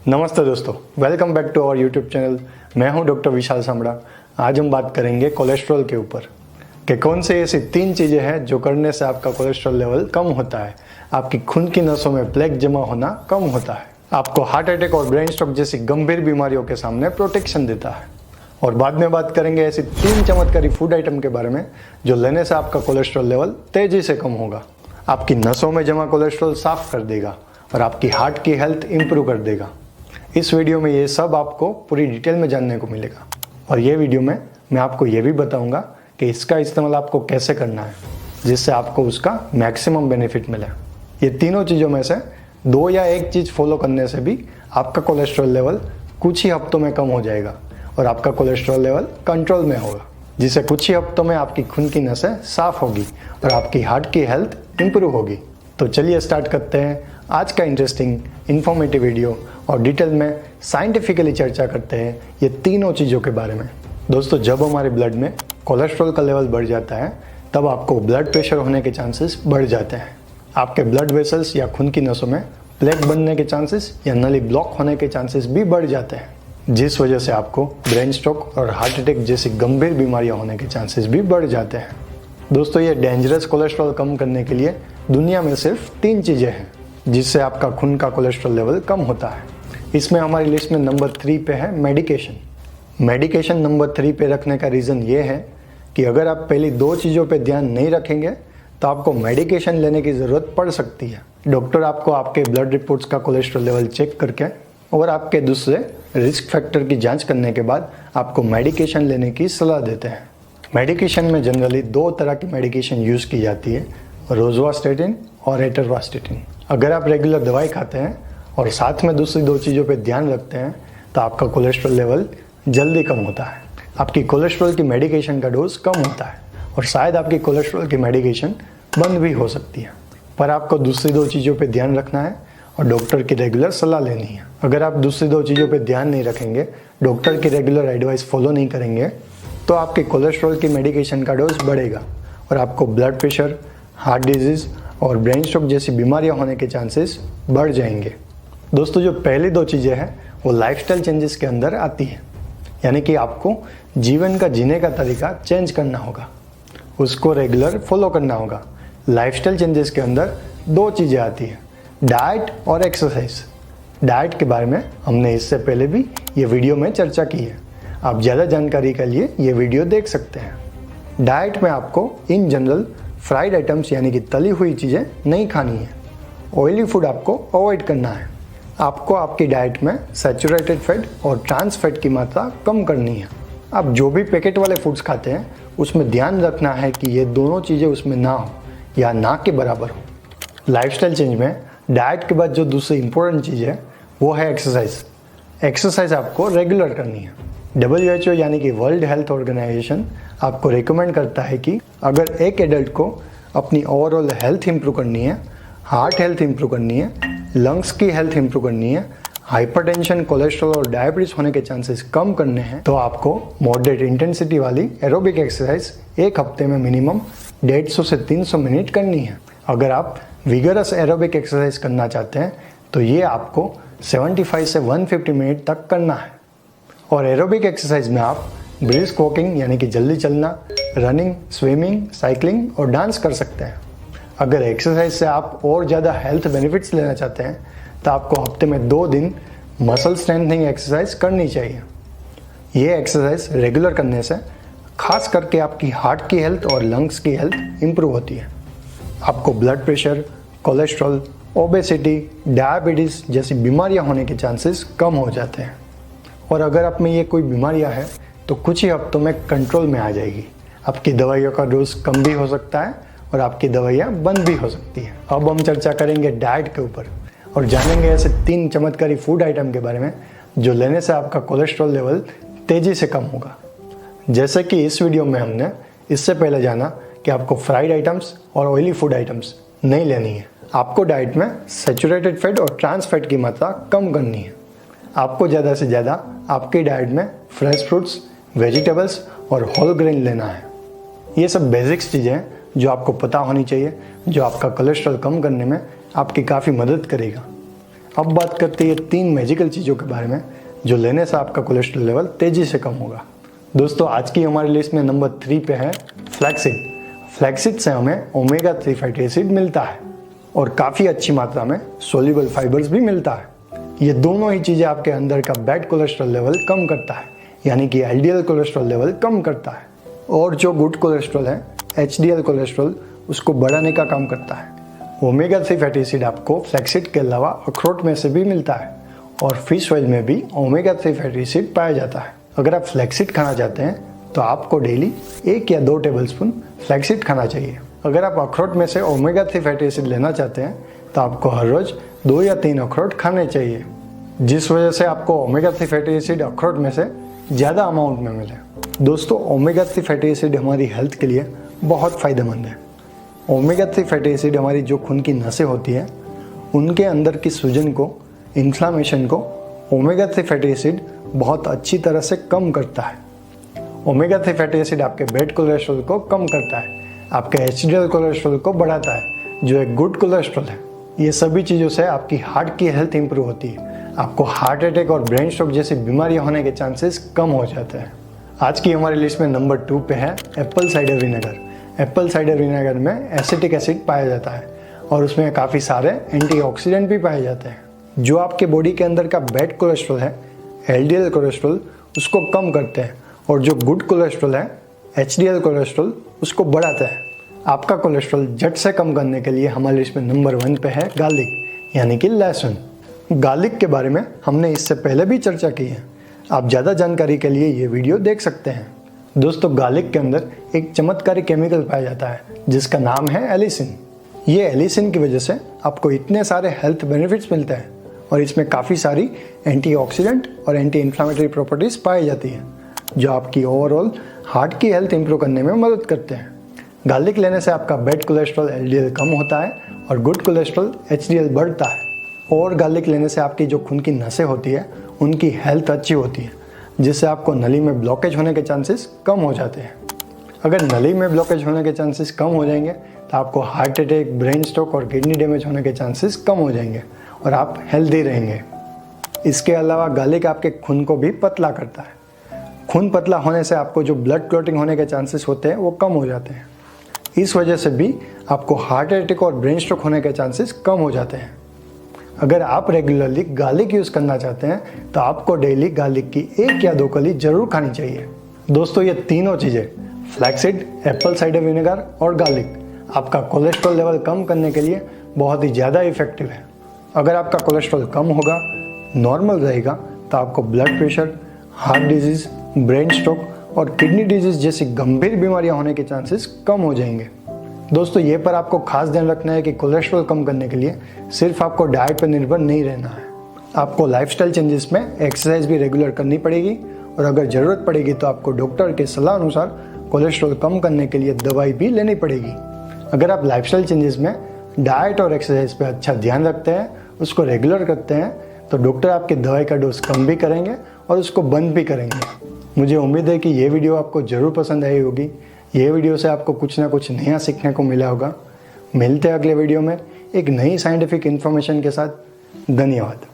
नमस्ते दोस्तों, welcome back to our YouTube channel. मैं हूं डॉक्टर विशाल सामड़ा। आज हम बात करेंगे कोलेस्ट्रॉल के ऊपर कि कौन से ऐसी 3 चीज़ें हैं जो करने से आपका कोलेस्ट्रॉल लेवल कम होता है, आपकी खून की नसों में प्लेक जमा होना कम होता है, आपको हार्ट अटैक और ब्रेन स्ट्रोक जैसी गंभीर बीमारियों के सामने प्रोटेक्शन देता है। और बाद में बात करेंगे ऐसी 3 चमत्कारी फूड आइटम के बारे में जो लेने से आपका कोलेस्ट्रॉल लेवल तेजी से कम होगा, आपकी नसों में जमा कोलेस्ट्रॉल साफ कर देगा और आपकी हार्ट की हेल्थ इंप्रूव कर देगा। इस वीडियो में ये सब आपको पूरी डिटेल में जानने को मिलेगा और ये वीडियो में मैं आपको ये भी बताऊंगा कि इसका इस्तेमाल आपको कैसे करना है जिससे आपको उसका मैक्सिमम बेनिफिट मिले। ये तीनों चीज़ों में से 2 या 1 चीज़ फॉलो करने से भी आपका कोलेस्ट्रॉल लेवल कुछ ही हफ्तों में कम हो जाएगा और आपका कोलेस्ट्रॉल लेवल कंट्रोल में होगा, जिससे कुछ ही हफ्तों में आपकी खून की नसें साफ होगी और आपकी हार्ट की हेल्थ इंप्रूव होगी। तो चलिए स्टार्ट करते हैं आज का इंटरेस्टिंग इन्फॉर्मेटिव वीडियो और डिटेल में साइंटिफिकली चर्चा करते हैं ये तीनों चीज़ों के बारे में। दोस्तों, जब हमारे ब्लड में कोलेस्ट्रॉल का लेवल बढ़ जाता है तब आपको ब्लड प्रेशर होने के चांसेस बढ़ जाते हैं। आपके ब्लड वेसल्स या खून की नसों में प्लेक बनने के चांसेस या नली ब्लॉक होने के चांसेस भी बढ़ जाते हैं, जिस वजह से आपको ब्रेन स्ट्रोक और हार्ट अटैक जैसी गंभीर बीमारियां होने के चांसेस भी बढ़ जाते हैं। दोस्तों, ये डेंजरस कोलेस्ट्रॉल कम करने के लिए दुनिया में सिर्फ 3 चीज़ें हैं जिससे आपका खून का कोलेस्ट्रॉल लेवल कम होता है। इसमें हमारी लिस्ट में नंबर 3 पे है मेडिकेशन। मेडिकेशन नंबर 3 पे रखने का रीज़न ये है कि अगर आप पहली 2 चीज़ों पे ध्यान नहीं रखेंगे तो आपको मेडिकेशन लेने की ज़रूरत पड़ सकती है। डॉक्टर आपको आपके ब्लड रिपोर्ट्स का कोलेस्ट्रॉल लेवल चेक करके और आपके दूसरे रिस्क फैक्टर की जांच करने के बाद आपको मेडिकेशन लेने की सलाह देते हैं। मेडिकेशन में जनरली 2 तरह की मेडिकेशन यूज़ की जाती है, रोज़वास्टेटिन और एटरवास्टेटिन। अगर आप रेगुलर दवाई खाते हैं और साथ में दूसरी 2 चीज़ों पे ध्यान रखते हैं तो आपका कोलेस्ट्रॉल लेवल जल्दी कम होता है, आपकी कोलेस्ट्रॉल की मेडिकेशन का डोज कम होता है और शायद आपकी कोलेस्ट्रॉल की मेडिकेशन बंद भी हो सकती है। पर आपको दूसरी 2 चीज़ों पे ध्यान रखना है और डॉक्टर की रेगुलर सलाह लेनी है। अगर आप दूसरी 2 चीज़ों पे ध्यान नहीं रखेंगे, डॉक्टर की रेगुलर एडवाइस फॉलो नहीं करेंगे तो आपके कोलेस्ट्रॉल की मेडिकेशन का डोज बढ़ेगा और आपको ब्लड प्रेशर, हार्ट डिजीज़ और ब्रेन स्ट्रोक जैसी बीमारियां होने के चांसेस बढ़ जाएंगे। दोस्तों, जो पहली 2 चीज़ें हैं वो लाइफस्टाइल चेंजेस के अंदर आती है, यानी कि आपको जीवन का जीने का तरीका चेंज करना होगा, उसको रेगुलर फॉलो करना होगा। लाइफस्टाइल चेंजेस के अंदर 2 चीज़ें आती हैं, डाइट और एक्सरसाइज। डाइट के बारे में हमने इससे पहले भी ये वीडियो में चर्चा की है, आप ज़्यादा जानकारी के लिए ये वीडियो देख सकते हैं। डाइट में आपको इन जनरल फ्राइड आइटम्स यानी कि तली हुई चीज़ें नहीं खानी है, ऑयली फूड आपको अवॉइड करना है। आपको आपकी डाइट में सैचुरेटेड फैट और ट्रांस फैट की मात्रा कम करनी है। आप जो भी पैकेट वाले फूड्स खाते हैं उसमें ध्यान रखना है कि ये दोनों चीज़ें उसमें ना हो या ना के बराबर हो। लाइफस्टाइल चेंज में डाइट के बाद जो दूसरी इंपॉर्टेंट चीज़ है वो है एक्सरसाइज। एक्सरसाइज आपको रेगुलर करनी है। WHO यानी कि वर्ल्ड हेल्थ ऑर्गेनाइजेशन आपको रिकमेंड करता है कि अगर एक एडल्ट को अपनी ओवरऑल हेल्थ इंप्रूव करनी है, हार्ट हेल्थ इंप्रूव करनी है, लंग्स की हेल्थ इंप्रूव करनी है, हाइपरटेंशन, कोलेस्ट्रॉल और डायबिटीज होने के चांसेस कम करने हैं, तो आपको मॉडरेट इंटेंसिटी वाली एरोबिक एक्सरसाइज 1 हफ्ते में मिनिमम 150 से 300 मिनट करनी है। अगर आप विगरस एरोबिक एक्सरसाइज करना चाहते हैं तो ये आपको 75 से 150 मिनट तक करना है। और एरोबिक एक्सरसाइज में आप ब्रिस्क वॉकिंग यानी कि जल्दी चलना, रनिंग, स्विमिंग, साइकिलिंग और डांस कर सकते हैं। अगर एक्सरसाइज से आप और ज़्यादा हेल्थ बेनिफिट्स लेना चाहते हैं तो आपको हफ्ते में 2 दिन मसल स्ट्रेंथनिंग एक्सरसाइज करनी चाहिए। ये एक्सरसाइज रेगुलर करने से खास करके आपकी हार्ट की हेल्थ और लंग्स की हेल्थ इंप्रूव होती है। आपको blood pressure, cholesterol, obesity, diabetes जैसी बीमारियां होने के चांसेस कम हो जाते हैं और अगर आप में ये कोई बीमारियां हैं तो कुछ ही हफ्तों में कंट्रोल में आ जाएगी। आपकी दवाइयों का डोज कम भी हो सकता है और आपकी दवाइयाँ बंद भी हो सकती है। अब हम चर्चा करेंगे डाइट के ऊपर और जानेंगे ऐसे 3 चमत्कारी फूड आइटम के बारे में जो लेने से आपका कोलेस्ट्रॉल लेवल तेज़ी से कम होगा। जैसे कि इस वीडियो में हमने इससे पहले जाना कि आपको फ्राइड आइटम्स और ऑयली फूड आइटम्स नहीं लेनी है। आपको डाइट में सैचुरेटेड फैट और ट्रांस फैट की मात्रा कम करनी है। आपको ज़्यादा से ज़्यादा आपकी डाइट में फ्रेश फ्रूट्स, वेजिटेबल्स और होल ग्रेन लेना है। ये सब बेसिक्स चीज़ें हैं जो आपको पता होनी चाहिए, जो आपका कोलेस्ट्रॉल कम करने में आपकी काफ़ी मदद करेगा। अब बात करते हैं 3 मैजिकल चीज़ों के बारे में जो लेने से आपका कोलेस्ट्रॉल लेवल तेज़ी से कम होगा। दोस्तों आज की हमारी लिस्ट में नंबर 3 पे है फ्लैक्सीड। फ्लैक्सीड से हमें ओमेगा 3 फैटी एसिड मिलता है और काफ़ी अच्छी मात्रा में सोल्यूबल फाइबर्स भी मिलता है। ये दोनों ही चीज़ें आपके अंदर का बैड कोलेस्ट्रॉल लेवल कम करता है, यानी कि एलडीएल कोलेस्ट्रॉल लेवल कम करता है, और जो गुड कोलेस्ट्रॉल है एचडीएल कोलेस्ट्रॉल उसको बढ़ाने का काम करता है। ओमेगा 3 फैटी एसिड आपको फ्लैक्सीड के अलावा अखरोट में से भी मिलता है और फिश ऑयल में भी ओमेगा 3 फैटी एसिड पाया जाता है। अगर आप फ्लैक्सीड खाना चाहते हैं तो आपको डेली 1 या 2 टेबलस्पून फ्लैक्सीड खाना चाहिए। अगर आप अखरोट में से ओमेगा 3 फैटी एसिड लेना चाहते हैं तो आपको हर रोज 2 या 3 अखरोट खाने चाहिए, जिस वजह से आपको ओमेगा 3 फैटी एसिड अखरोट में से ज़्यादा अमाउंट में मिले। दोस्तों ओमेगा 3 फैटी एसिड हमारी हेल्थ के लिए बहुत फ़ायदेमंद है। ओमेगा 3 फैटी एसिड हमारी जो खून की नसें होती हैं उनके अंदर की सूजन को, इन्फ्लामेशन को ओमेगा 3 फैटी एसिड बहुत अच्छी तरह से कम करता है। ओमेगा 3 फैटी एसिड आपके बैड कोलेस्ट्रॉल को कम करता है, आपके एचडीएल कोलेस्ट्रॉल को बढ़ाता है जो एक गुड कोलेस्ट्रॉल है। ये सभी चीज़ों से आपकी हार्ट की हेल्थ इंप्रूव होती है, आपको हार्ट अटैक और ब्रेन स्ट्रोक जैसी बीमारियां होने के चांसेस कम हो जाते हैं। आज की हमारी लिस्ट में नंबर 2 पे है Apple cider vinegar. Apple cider vinegar में एसिटिक एसिड पाया जाता है और उसमें काफ़ी सारे एंटीऑक्सीडेंट भी पाए जाते हैं जो आपके बॉडी के अंदर का बैड कोलेस्ट्रॉल है, एलडीएल कोलेस्ट्रॉल, उसको कम करते हैं, और जो गुड कोलेस्ट्रॉल है, एचडीएल कोलेस्ट्रॉल, उसको बढ़ाते हैं। आपका कोलेस्ट्रॉल झट से कम करने के लिए हमारी लिस्ट में नंबर 1 पे है गार्लिक, यानी कि लहसुन। गार्लिक के बारे में हमने इससे पहले भी चर्चा की है, आप ज़्यादा जानकारी के लिए ये वीडियो देख सकते हैं। दोस्तों गार्लिक के अंदर एक चमत्कारी केमिकल पाया जाता है जिसका नाम है एलिसिन। ये एलिसिन की वजह से आपको इतने सारे हेल्थ बेनिफिट्स मिलते हैं और इसमें काफ़ी सारी एंटीऑक्सीडेंट और एंटी इन्फ्लामेटरी प्रॉपर्टीज़ पाई जाती हैं जो आपकी ओवरऑल हार्ट की हेल्थ इंप्रूव करने में मदद करते हैं। गार्लिक लेने से आपका बैड कोलेस्ट्रॉल एलडीएल कम होता है और गुड कोलेस्ट्रॉल एचडीएल बढ़ता है, और गार्लिक लेने से आपकी जो खून की नसें होती है उनकी हेल्थ अच्छी होती है, जिससे आपको नली में ब्लॉकेज होने के चांसेस कम हो जाते हैं। अगर नली में ब्लॉकेज होने के चांसेस कम हो जाएंगे तो आपको हार्ट अटैक, ब्रेन स्ट्रोक और किडनी डैमेज होने के चांसेस कम हो जाएंगे और आप हेल्दी रहेंगे। इसके अलावा गार्लिक आपके खून को भी पतला करता है। खून पतला होने से आपको जो ब्लड क्लॉटिंग होने के चांसेस होते हैं वो कम हो जाते हैं। इस वजह से भी आपको हार्ट अटैक और ब्रेन स्ट्रोक होने के चांसेस कम हो जाते हैं। अगर आप रेगुलरली गार्लिक यूज़ करना चाहते हैं तो आपको डेली गार्लिक की 1 या 2 कली जरूर खानी चाहिए। दोस्तों ये तीनों चीज़ें फ्लैक्सीड, एप्पल साइडर विनेगर और गार्लिक आपका कोलेस्ट्रॉल लेवल कम करने के लिए बहुत ही ज़्यादा इफेक्टिव है। अगर आपका कोलेस्ट्रॉल कम होगा, नॉर्मल रहेगा, तो आपको blood pressure, heart disease, brain stroke और किडनी डिजीज़ जैसी गंभीर बीमारियां होने के चांसेस कम हो जाएंगे। दोस्तों ये पर आपको खास ध्यान रखना है कि कोलेस्ट्रॉल कम करने के लिए सिर्फ आपको डाइट पर निर्भर नहीं रहना है, आपको लाइफस्टाइल चेंजेस में एक्सरसाइज भी रेगुलर करनी पड़ेगी, और अगर ज़रूरत पड़ेगी तो आपको डॉक्टर के सलाह अनुसार कोलेस्ट्रॉल कम करने के लिए दवाई भी लेनी पड़ेगी। अगर आप लाइफस्टाइल चेंजेस में डाइट और एक्सरसाइज पे अच्छा ध्यान रखते हैं, उसको रेगुलर करते हैं, तो डॉक्टर आपकी दवाई का डोज कम भी करेंगे और उसको बंद भी करेंगे। मुझे उम्मीद है कि ये वीडियो आपको ज़रूर पसंद आई होगी। ये वीडियो से आपको कुछ ना कुछ नया सीखने को मिला होगा। मिलते हैं अगले वीडियो में एक नई साइंटिफिक इन्फॉर्मेशन के साथ। धन्यवाद।